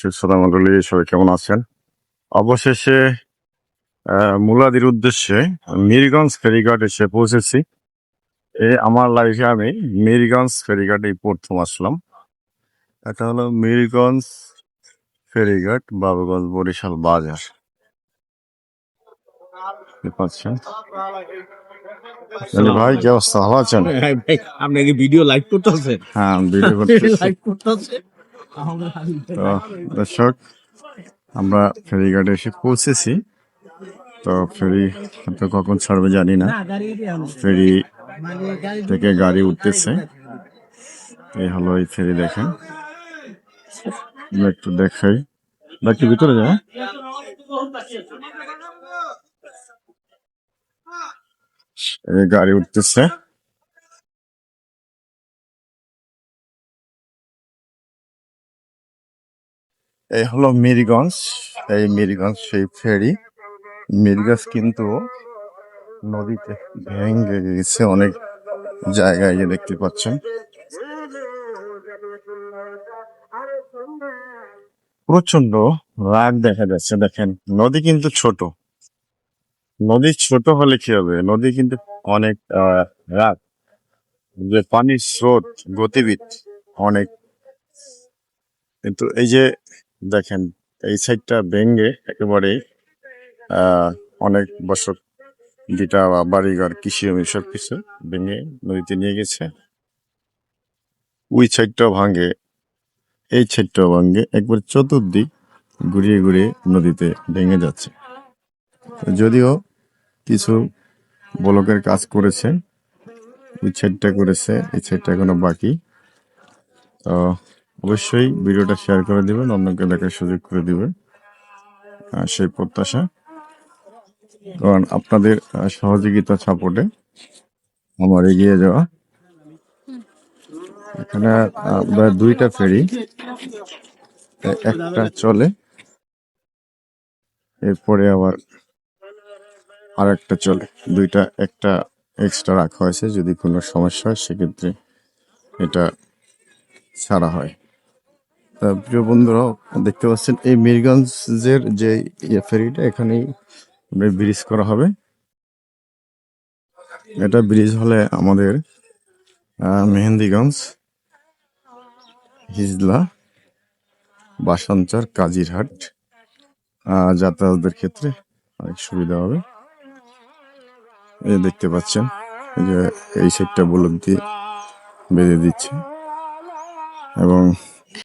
দর্শক শ্রোতা মণ্ডলী সবাই কেমন আছেন? অবশেষে মুলাদির উদ্দেশ্যে মিরগঞ্জ ফেরিঘাট এসে পৌঁছেছি। আমার লাইফে আমি মিরগঞ্জ ফেরিঘাটে প্রথম আসলাম। এটা হলো মিরগঞ্জ ফেরিঘাট, বাবুগঞ্জ, বরিশাল বাজার। পাচ্ছেন ভাই, কি অবস্থা? ভালো আছেন? আপনি কি ভিডিও লাইভ করতেছেন? হ্যাঁ, ভিডিও লাইভ করতেছে। তো দর্শক, আমরা ফেরিঘাটে এসে পৌঁছেছি। তো ফেরি তো কখন ছাড়বে জানি না। ফেরি থেকে গাড়ি উঠতেছে। এই হলো এই ফেরি, দেখেন। একটু দেখাই, একটু ভিতরে যায়। এই গাড়ি উঠতেছে। এই হলো মিরগঞ্জ। এই মিরগঞ্জ সেই ফেরি। মিরগঞ্জ কিন্তু নদীতে ভেঙে গেছে অনেক জায়গায়, যে দেখতে পাচ্ছেন। প্রচন্ড রাগ দেখা যাচ্ছে। দেখেন, নদী কিন্তু ছোট। নদী ছোট হলে কি হবে? নদী কিন্তু অনেক রাগ, যে পানির স্রোত গতিবিদ অনেক। কিন্তু এই যে দেখেন, এই সাইডটা ভেঙে একেবারে অনেক বছর যেটা বাড়িঘর, কৃষি জমি সবকিছু ভেঙে নদীতে নিয়ে গেছে। ওই সাইডটাও ভাঙে, এই সাইডটাও ভাঙে, একবার চতুর্দিক ঘুরিয়ে ঘুরিয়ে নদীতে ভেঙে যাচ্ছে। যদিও কিছু ব্লকের কাজ করেছে, ওই সাইডটা করেছে, এই সাইডটা এখনো বাকি। তো অবশ্যই ভিডিওটা শেয়ার করে দিবেন, অন্যকে দেখার সুযোগ করে দিবেন, সেই প্রত্যাশা। কারণ আপনাদের সহযোগিতা, সাপোর্টে আমার এগিয়ে যাওয়া। এখানে দুইটা ফেরি, একটা চলে, এরপরে আবার আরেকটা চলে। দুইটা, একটা এক্সট্রা রাখা হয়েছে, যদি কোনো সমস্যা হয় সেক্ষেত্রে এটা ছাড়া হয়। তা প্রিয় বন্ধুরাও দেখতে পাচ্ছেন, এই মিরগঞ্জের যে ফেরিটা, এখানেই ব্রিজ করা হবে। এটা ব্রিজ হলে আমাদের মেহেন্দিগঞ্জ, হিজলা, বাসাঞ্চর, কাজিরহাট যাতায়াতের ক্ষেত্রে অনেক সুবিধা হবে। এই দেখতে পাচ্ছেন, এই যে এই সাইডটা বলদ দিয়ে বেঁধে দিচ্ছে, এবং